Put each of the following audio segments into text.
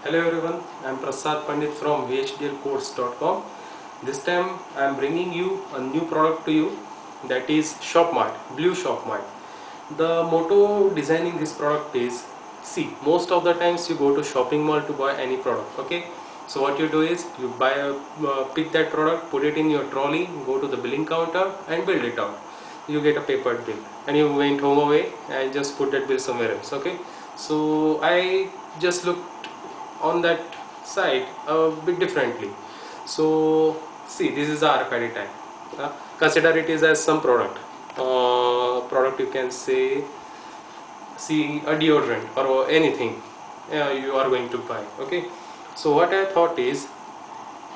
Hello everyone, I am Prasad Pandit from vhdlcourse.com. This time I am bringing you a new product to you, that is ShopMart, Blue ShopMart. The motto designing this product is, see, most of the times you go to shopping mall to buy any product, okay? So what you do is you pick that product, put it in your trolley, go to the billing counter and build it out. You get a papered bill and you went home away and just put that bill somewhere else, okay? So I just looked on that site a bit differently. So see, this is the RFID tag. Consider it is as some product you can say, see, a deodorant or anything you are going to buy, okay? So what I thought is,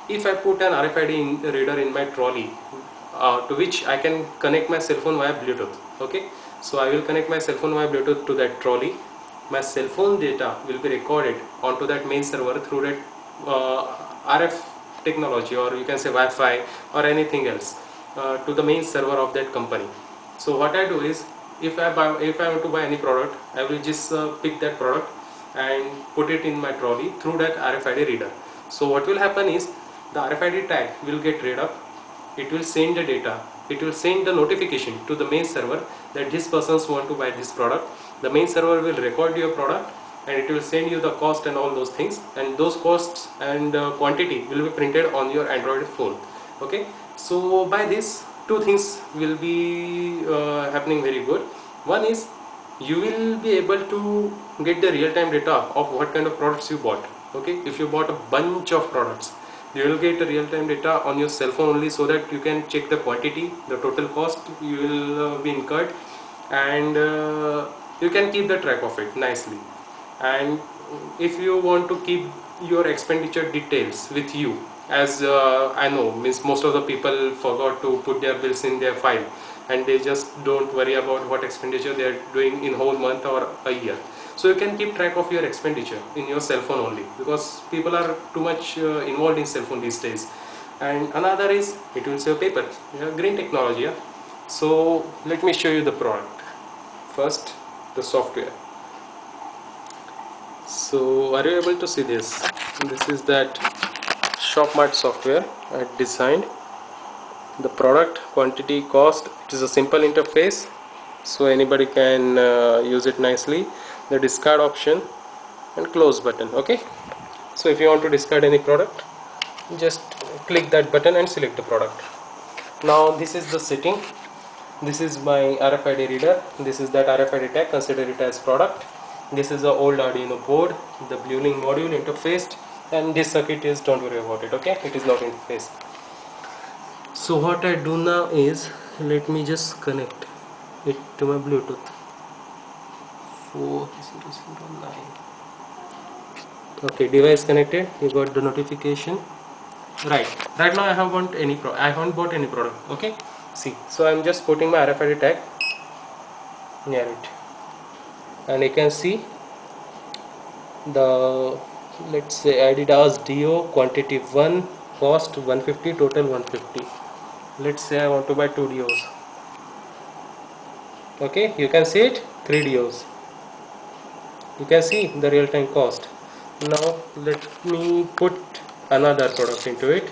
if I put an RFID reader in my trolley, to which I can connect my cell phone via Bluetooth, okay? So I will connect my cell phone via Bluetooth to that trolley. My cell phone data will be recorded onto that main server through that RF technology, or you can say Wi-Fi or anything else, to the main server of that company. So what I do is, if I want to buy any product, I will just pick that product and put it in my trolley through that RFID reader. So what will happen is, the RFID tag will get read up, it will send the data, it will send the notification to the main server that this persons want to buy this product. The main server will record your product and it will send you the cost and all those things, and those costs and quantity will be printed on your Android phone, okay? So by this, two things will be happening very good. One is, you will be able to get the real-time data of what kind of products you bought, okay? If you bought a bunch of products, you will get the real-time data on your cell phone only, so that you can check the quantity, the total cost you will be incurred, and you can keep the track of it nicely. And if you want to keep your expenditure details with you, as I know, means most of the people forgot to put their bills in their file, and they just don't worry about what expenditure they are doing in whole month or a year. So you can keep track of your expenditure in your cell phone only, because people are too much involved in cell phone these days. And another is, it will save paper, green technology. Yeah? So let me show you the product. First, the software. So are you able to see this? This is that ShopMart software I designed. The product, quantity, cost, it is a simple interface, so anybody can use it nicely. The discard option and close button, okay? So if you want to discard any product, just click that button and select the product. Now this is the setting. This is my RFID reader, this is that RFID tag, consider it as product. This is the old Arduino board, the BlueLink module interfaced, and this circuit is, don't worry about it, okay? It is not interfaced. So what I do now is, let me just connect it to my Bluetooth. 4009. Okay, device connected. You got the notification. Right now I haven't bought any product. Okay, see. So I'm just putting my RFID tag near it, and you can see the, let's say, Adidas Dio, quantity 1, cost 150, total 150. Let's say I want to buy 2 Dios. Okay, you can see it, 3 Dios. You can see the real-time cost. Now let me put another product into it.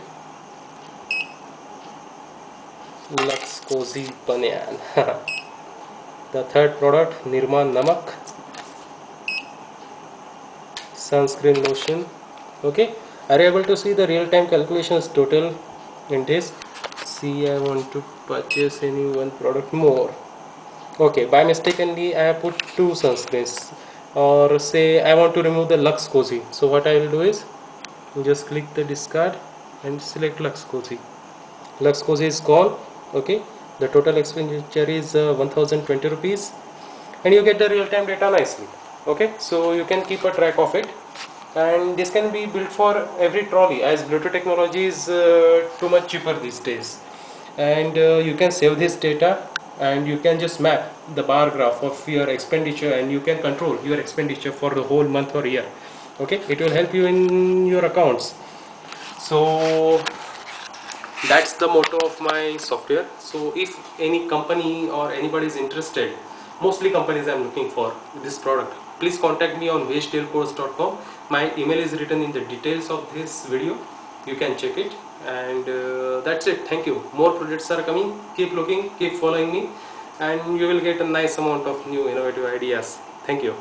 Lux Cozy Banyan. The third product, Nirma Namak sunscreen lotion. Okay, are you able to see the real-time calculations total in this? See, I want to purchase any one product more. Okay, by mistakenly I have put 2 sunscreens, or say I want to remove the Lux Cozy. So what I will do is, just click the discard and select Lux Cozy. Lux Cozy is gone. Okay, the total expenditure is 1020 rupees, and you get the real-time data nicely. Okay, so you can keep a track of it, and this can be built for every trolley, as Bluetooth technology is too much cheaper these days. And you can save this data, and you can just map the bar graph of your expenditure, and you can control your expenditure for the whole month or year. Okay, it will help you in your accounts. So that's the motto of my software. So if any company or anybody is interested, mostly companies I'm looking for this product, please contact me on vhdlcourse.com. My email is written in the details of this video. You can check it, and that's it. Thank you. More projects are coming. Keep looking, keep following me, and you will get a nice amount of new innovative ideas. Thank you.